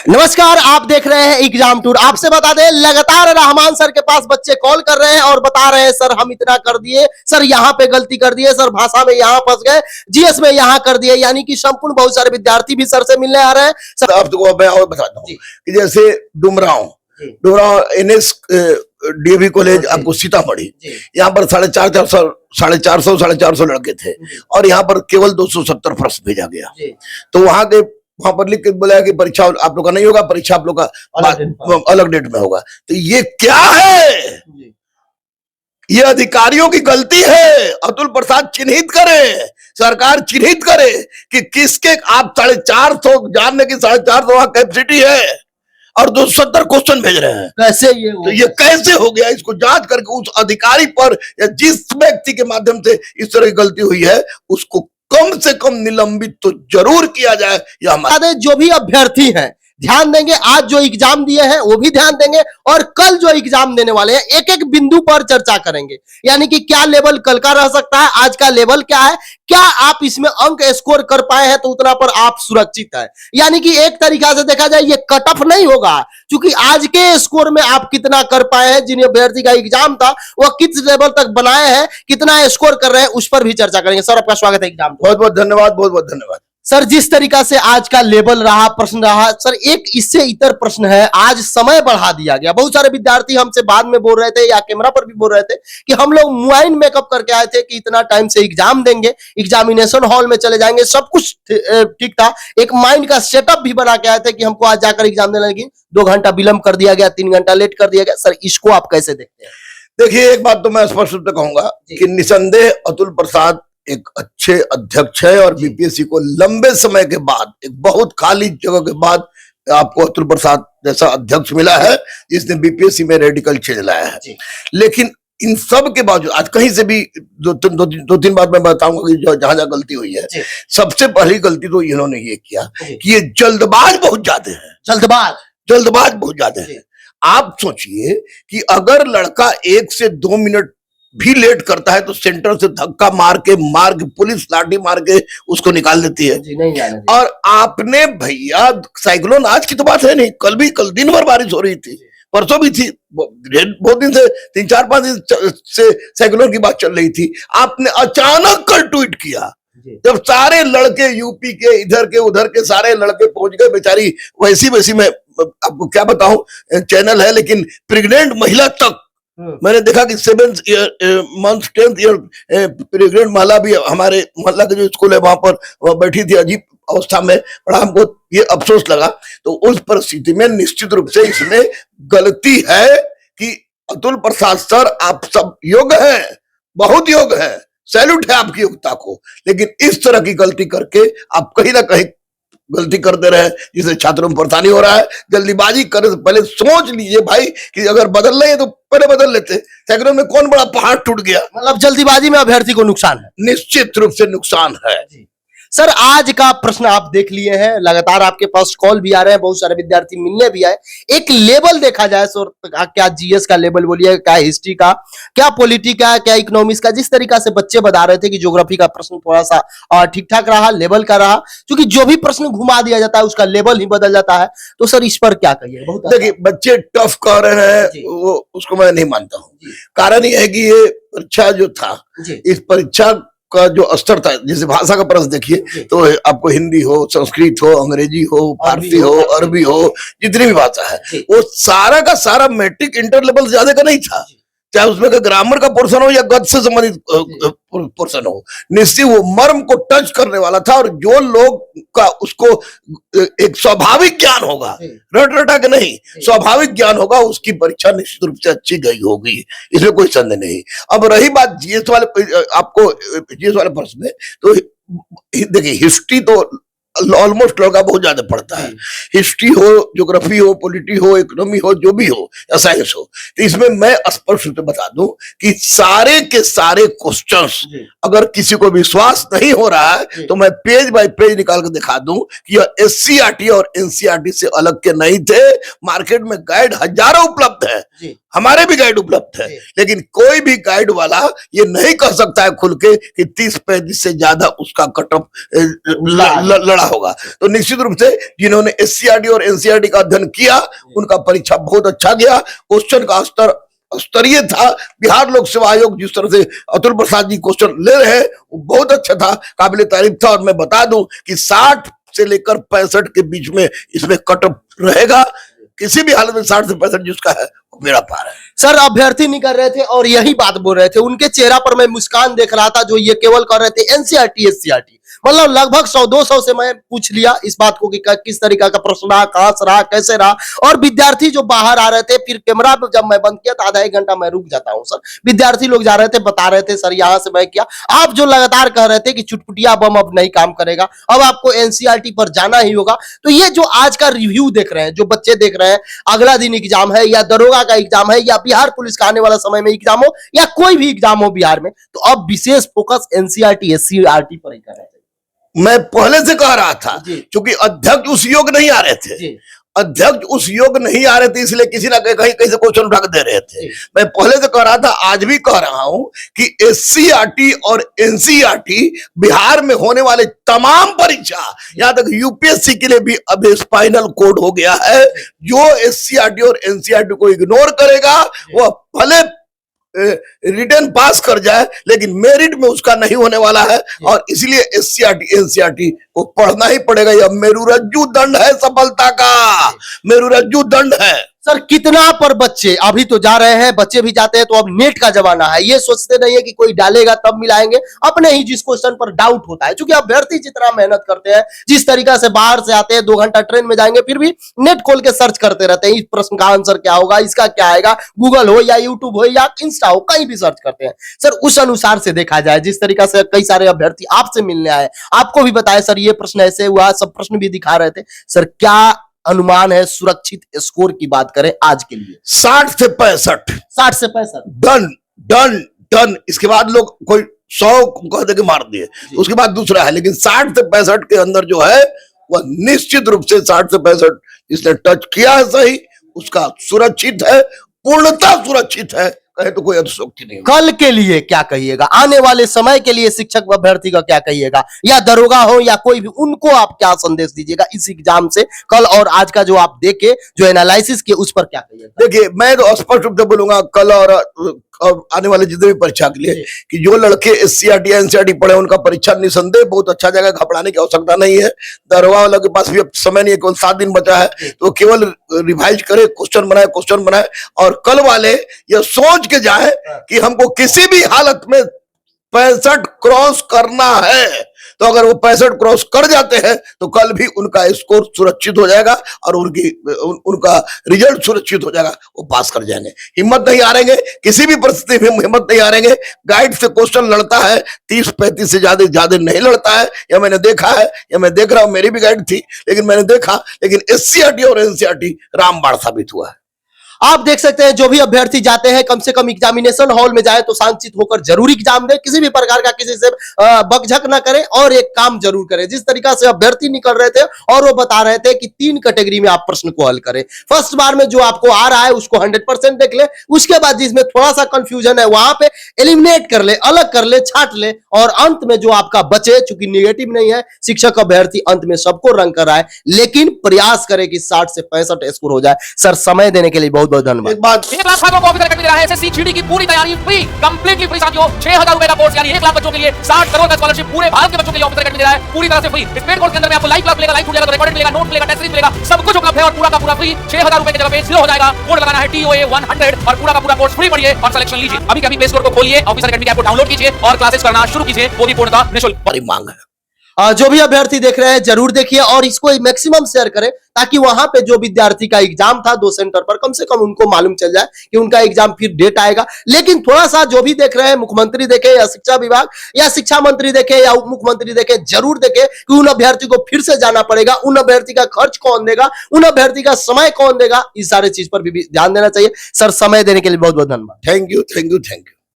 नमस्कार, आप देख रहे हैं एग्जाम टूर। आपसे बता दें, लगातार रहमान सर के पास बच्चे कॉल कर रहे हैं और बता रहे हैं सर हम इतना कर दिए, सर यहाँ पे गलती कर दिए, सर भाषा में यहाँ फंस गए, जीएस में यहाँ कर दिए। यानी कि संपूर्ण बहुत सारे विद्यार्थी भी सर से मिलने आ रहे हैं। सर आपको मैं और बताता हूँ कि जैसे डुमरांव एनएस डीएवी कॉलेज आपको सीतामढ़ी, यहाँ पर 450 लड़के थे और यहाँ पर केवल 270 प्रश्न भेजा गया। तो वहां पर लिख के बोला कि परीक्षा आप लोग का नहीं होगा, परीक्षा आप लोग का अलग डेट में होगा। तो ये क्या है? ये अधिकारियों की गलती है। अतुल प्रसाद चिन्हित करे, सरकार चिन्हित करे कि किसके आप 450 जानने की 450 कैपेसिटी है और 270 क्वेश्चन भेज रहे हैं। कैसे ये कैसे हो गया? इसको जांच करके उस अधिकारी पर या जिस व्यक्ति के माध्यम से इस तरह की गलती हुई है उसको कम से कम निलंबित तो जरूर किया जाए। यह हमारे जो भी अभ्यर्थी हैं ध्यान देंगे, आज जो एग्जाम दिए हैं वो भी ध्यान देंगे और कल जो एग्जाम देने वाले हैं एक एक बिंदु पर चर्चा करेंगे। यानी कि क्या लेवल कल का रह सकता है, आज का लेवल क्या है, क्या आप इसमें अंक स्कोर कर पाए हैं तो उतना पर आप सुरक्षित है। यानी कि एक तरीका से देखा जाए ये कट ऑफ नहीं होगा, क्योंकि आज के स्कोर में आप कितना कर पाए हैं, जिन अभ्यर्थी का एग्जाम था वो किस लेवल तक बनाए हैं, कितना स्कोर कर रहे हैं, उस पर भी चर्चा करेंगे। सर आपका स्वागत है एग्जाम। बहुत बहुत धन्यवाद, बहुत बहुत धन्यवाद। सर जिस तरीका से आज का लेवल रहा, प्रश्न रहा, सर एक इससे इतर प्रश्न है, आज समय बढ़ा दिया गया। बहुत सारे विद्यार्थी हमसे बाद में बोल रहे थे या कैमरा पर भी बोल रहे थे कि हम लोग मोबाइल मेकअप करके आए थे कि इतना टाइम से एग्जाम देंगे, एग्जामिनेशन हॉल में चले जाएंगे, सब कुछ ठीक था। एक माइंड का सेटअप भी बना के आए थे कि हमको आज जाकर एग्जाम देने लगी, 2 घंटा विलंब कर दिया गया, 3 घंटा लेट कर दिया गया। सर इसको आप कैसे देखते हैं? देखिए, एक बात तो मैं स्पष्ट रूप से कहूंगा कि निसंदेह अतुल प्रसाद एक अच्छे अध्यक्ष है और बीपीएससी को लंबे समय के बाद, एक बहुत खाली जगह के बाद आपको अतुल प्रसाद जैसा अध्यक्ष मिला है जिसने बीपीएससी में रेडिकल चेंज लाया है। लेकिन इन सब के बावजूद आज कहीं से भी दो तीन बात मैं बताऊंगा कि जहां जहां गलती हुई है। सबसे पहली गलती तो इन्होंने ये किया कि ये जल्दबाज बहुत ज्यादा है। जल्दबाज बहुत ज्यादा है। आप सोचिए कि अगर लड़का 1 से 2 मिनट भी लेट करता है तो सेंटर से धक्का मार के पुलिस लाठी मार के उसको निकाल देती है। और आपने भैया, साइक्लोन आज की तो बात है नहीं, कल दिन भर बारिश हो रही थी, परसों भी थी, बहुत दिन से 3-4-5 दिन से साइक्लोन की बात चल रही थी। आपने अचानक कल ट्वीट किया जब सारे लड़के यूपी के इधर के उधर के सारे लड़के पहुंच गए। बेचारी वैसी में आपको क्या बताऊं, चैनल है लेकिन प्रेग्नेंट महिला तक मैंने देखा कि 7 मंथ 10th ईयर प्रेग्नेंट महिला भी हमारे मोहल्ला के जो स्कूल है वहां पर बैठी थी अजीब अवस्था में। बड़ा हमको ये अफसोस लगा। तो उस परिस्थिति में निश्चित रूप से इसमें गलती है कि अतुल प्रसाद सर आप सब योग्य हैं, बहुत योग्य हैं, सैल्यूट है आपकी योग्यता को, लेकिन इस तरह की गलती करके आप कहीं ना कहीं गलती करते रहे जिससे छात्रों में परेशानी हो रहा है। जल्दीबाजी करने से पहले सोच लीजिए भाई कि अगर बदल रहे हैं तो पहले बदल लेते। साइक्लोन में कौन बड़ा पहाड़ टूट गया? मतलब जल्दीबाजी में अभ्यर्थी को नुकसान है, निश्चित रूप से नुकसान है। सर आज का प्रश्न आप देख लिए हैं, लगातार आपके पास कॉल भी आ रहे हैं, बहुत सारे विद्यार्थी मिलने भी आए। एक लेवल देखा जाए सर, क्या जीएस का लेवल बोलिए, क्या हिस्ट्री का, क्या पॉलिटी का, क्या इकोनॉमिक्स का, जिस तरीका से बच्चे बता रहे थे कि ज्योग्राफी का प्रश्न थोड़ा सा ठीक ठाक रहा, लेवल का रहा, क्योंकि जो भी प्रश्न घुमा दिया जाता है उसका लेवल ही बदल जाता है। तो सर इस पर क्या कहिए? देखिए, बच्चे टफ कह रहे हैं वो उसको मैं नहीं मानता हूँ। कारण ये है कि ये परीक्षा जो था, इस परीक्षा का जो स्तर था, जैसे भाषा का प्रश्न देखिए तो आपको हिंदी हो, संस्कृत हो, अंग्रेजी हो, फारसी हो, अरबी हो, जितनी भी भाषा है वो सारा का सारा मैट्रिक इंटर लेवल ज्यादा का नहीं था। चाहे उसमें का ग्रामर का पोर्शन हो या गद्य से संबंधित पोर्शन हो, निश्चित वो मर्म को टच करने वाला था। और जो लोग का उसको एक स्वाभाविक ज्ञान होगा, रटा के नहीं, स्वाभाविक ज्ञान होगा, उसकी परीक्षा निश्चित रूप से अच्छी गई होगी, इसमें कोई संदेह नहीं। अब रही बात जीएस वाले, आपको जीएस वाले प्रश्न में, तो देखिए हिस्ट्री तो ऑलमोस्ट लड़का बहुत ज्यादा पढ़ता है। हिस्ट्री हो, ज्योग्राफी हो, पॉलिटी हो, इकोनॉमी हो, जो भी हो या साइंस हो, तो इसमें मैं स्पष्ट रूप से बता दूं कि सारे के सारे क्वेश्चंस, अगर किसी को विश्वास नहीं हो रहा है तो मैं पेज बाय पेज निकाल कर दिखा दूं कि यह एससीईआरटी और एनसीईआरटी से अलग के नहीं थे। मार्केट में गाइड हजारों उपलब्ध है, हमारे भी गाइड उपलब्ध है, लेकिन कोई भी गाइड वाला ये नहीं कह सकता है खुल के कि 30-35 से ज्यादा उसका कट ऑफ लड़ा होगा। तो निश्चित रूप से जिन्होंने एससीईआरटी और एनसीईआरटी का अध्ययन किया उनका परीक्षा बहुत अच्छा गया। क्वेश्चन का स्तर स्तरीय था। बिहार लोक सेवा आयोग जिस तरह से अतुल प्रसाद जी क्वेश्चन ले रहे हैं वो बहुत अच्छा था, काबिले तारीफ था। और मैं बता दूं कि 60 से लेकर 65 के बीच में इसमें कट ऑफ रहेगा। किसी भी हालत में 60 से 65 जिसका है वो मेरा पार है। सर अभ्यर्थी निकल रहे थे और यही बात बोल रहे थे, उनके चेहरा पर मैं मुस्कान देख रहा था जो ये केवल कर रहे थे एनसीईआरटी एससीईआरटी। मतलब लगभग 100-200 से मैं पूछ लिया इस बात को कि किस तरीका का प्रश्न रहा, कहां से रहा, कैसे रहा। और विद्यार्थी जो बाहर आ रहे थे, फिर कैमरा जब मैं बंद किया तो आधा 1 घंटा मैं रुक जाता हूं सर। विद्यार्थी लोग जा रहे थे, बता रहे थे सर यहां से मैं किया। आप जो लगातार कह रहे थे कि चुटपुटिया बम अब नहीं काम करेगा, अब आपको एनसीईआरटी पर जाना ही होगा। तो ये जो आज का रिव्यू देख रहे हैं, जो बच्चे देख रहे हैं, अगला दिन एग्जाम है या दरोगा का एग्जाम है या बिहार पुलिस का आने वाला समय में एग्जाम हो या कोई भी एग्जाम हो बिहार में, तो अब विशेष फोकस एनसीईआरटी एससीईआरटी पर ही कर रहे हैं। मैं पहले से कह रहा था जी। क्योंकि अध्यक्ष उस योग नहीं आ रहे थे, जी। अध्यक्ष उस योग नहीं आ रहे थे, इसलिए किसी ना कहीं कहीं से क्वेश्चन उठा दे रहे थे। मैं पहले से कह रहा था, आज भी कह रहा हूं कि एससीईआरटी और एनसीईआरटी बिहार में होने वाले तमाम परीक्षा, यहां तक यूपीएससी के लिए भी अब स्पाइनल कोड हो गया है। जो एससीईआरटी और एनसीईआरटी को इग्नोर करेगा वो भले रिटर्न पास कर जाए लेकिन मेरिट में उसका नहीं होने वाला है। और इसलिए एससीईआरटी एनसीईआरटी को पढ़ना ही पड़ेगा। यह मेरुरज्जु दंड है सफलता का, मेरुरज्जु दंड है। सर कितना पर बच्चे अभी तो जा रहे हैं, बच्चे भी जाते हैं, तो अब नेट का जमाना है। ये सोचते नहीं है कि कोई डालेगा तब मिलाएंगे, अपने ही जिस क्वेश्चन पर डाउट होता है। क्योंकि अभ्यर्थी जितना मेहनत करते हैं, जिस तरीका से बाहर से आते हैं, 2 घंटा ट्रेन में जाएंगे, फिर भी नेट खोल के सर्च करते रहते हैं, इस प्रश्न का आंसर क्या होगा, इसका क्या आएगा। गूगल हो या यूट्यूब हो या इंस्टा हो, कहीं भी सर्च करते हैं। सर उस अनुसार से देखा जाए, जिस तरीका से कई सारे अभ्यर्थी आपसे मिलने आए, आपको भी बताया सर ये प्रश्न ऐसे हुआ, सब प्रश्न भी दिखा रहे थे। सर क्या अनुमान है सुरक्षित स्कोर की बात करें आज के लिए? 60 से 65, 60 से 65 डन डन डन। इसके बाद लोग कोई 100 कह दे के मार दिए, उसके बाद दूसरा है। लेकिन 60 से 65 के अंदर जो है वह निश्चित रूप से 60 से 65 जिसने टच किया है सही, उसका सुरक्षित है, पूर्णतः सुरक्षित है। कहे तो कोई अतिशोक्ति नहीं। कल के लिए क्या कहिएगा, आने वाले समय के लिए शिक्षक अभ्यर्थी का क्या कहिएगा, या दरोगा हो या कोई भी, उनको आप क्या संदेश दीजिएगा इस एग्जाम से, कल और आज का जो आप देखे, जो एनालिसिस किए, उस पर क्या कहिएगा? देखिए मैं तो स्पष्ट रूप से बोलूंगा कल और आने वाले जितने भी परीक्षा के लिए कि जो लड़के एससीईआरटी एनसीईआरटी पढ़े उनका परीक्षा निसंदेह बहुत अच्छा जाएगा। घबराने की आवश्यकता नहीं है। दरोगा वालों के पास भी अब समय नहीं है, केवल 7 दिन बचा है, तो केवल रिवाइज करे, क्वेश्चन बनाए और कल वाले ये सोच के जाए कि हमको किसी भी हालत में 65 क्रॉस करना है। तो अगर वो 65 क्रॉस कर जाते हैं तो कल भी उनका स्कोर सुरक्षित हो जाएगा और उनका रिजल्ट सुरक्षित हो जाएगा, वो पास कर जाएंगे। हिम्मत नहीं हारेंगे, किसी भी परिस्थिति में हिम्मत नहीं हारेंगे। गाइड से क्वेश्चन लड़ता है 30-35 से ज्यादा नहीं लड़ता है। यह मैंने देखा है, यह मैं देख रहा हूं, मेरी भी गाइड थी लेकिन मैंने देखा। लेकिन एससीईआरटी और एनसीईआरटी रामबाण साबित हुआ है। आप देख सकते हैं जो भी अभ्यर्थी जाते हैं, कम से कम एग्जामिनेशन हॉल में जाए तो शांतचित होकर जरूर एग्जाम दे, किसी भी प्रकार का किसी से बकझक ना करे और एक काम जरूर करें। जिस तरीका से अभ्यर्थी निकल रहे थे और वो बता रहे थे कि 3 कैटेगरी में आप प्रश्न को हल करें। फर्स्ट बार में जो आपको आ रहा है उसको 100% देख ले, उसके बाद जिसमें थोड़ा सा कंफ्यूजन है वहां पे एलिमिनेट कर ले, अलग कर ले, छाट ले, और अंत में जो आपका बचे, चूंकि निगेटिव नहीं है, शिक्षक अभ्यर्थी अंत में सबको रंग कर रहा है, लेकिन प्रयास करे कि 60 से 65 स्कोर हो जाए। सर समय देने के लिए बहुत बहुत धन्यवाद। एक बात, 1 लाख छात्रों को ऑफिसर अकेडमी दे रहा है एसएससी जीडी की पूरी तैयारी फ्री, कंप्लीटली फ्री साथियों। 6000 रुपए का कोर्स यानी 1 लाख बच्चों के लिए 60 करोड़ का स्कॉलरशिप पूरे भारत के बच्चों के लिए ऑफिसर अकेडमी दे रहा है, पूरी तरह से फ्री। इस पेड कोर्स के अंदर में आपको लाइव क्लास मिलेगा, लाइव मिलेगा, रिकॉर्डेड मिलेगा, नोट मिलेगा, टेस्ट सीरीज मिलेगा, सब कुछ उपलब्ध है और पूरा का पूरा फ्री। 6000 रुपए की जगह पे 0 हो जाएगा। कोड लगाना है TOA 100 और पूरा का पूरा कोर्स फ्री पढ़िए और सिलेक्शन लीजिए। अभी कभी प्ले स्टोर को खोलिए, ऑफिसर अकेडमी ऐप को डाउनलोड कीजिए और क्लासेस करना शुरू कीजिए, वो भी पूर्णतः निःशुल्क। बड़ी मांग है। जो भी अभ्यर्थी देख रहे हैं जरूर देखिए और इसको मैक्सिमम शेयर करें, ताकि वहां पे जो विद्यार्थी का एग्जाम था 2 सेंटर पर, कम से कम उनको मालूम चल जाए कि उनका एग्जाम फिर डेट आएगा। लेकिन थोड़ा सा जो भी देख रहे हैं, मुख्यमंत्री देखे या शिक्षा विभाग या शिक्षा मंत्री देखे या उप मुख्यमंत्री देखे, जरूर देखे कि उन अभ्यर्थी को फिर से जाना पड़ेगा, उन अभ्यर्थी का खर्च कौन देगा, उन अभ्यर्थी का समय कौन देगा, इस सारे चीज पर भी ध्यान देना चाहिए। सर समय देने के लिए बहुत बहुत धन्यवाद। Thank you.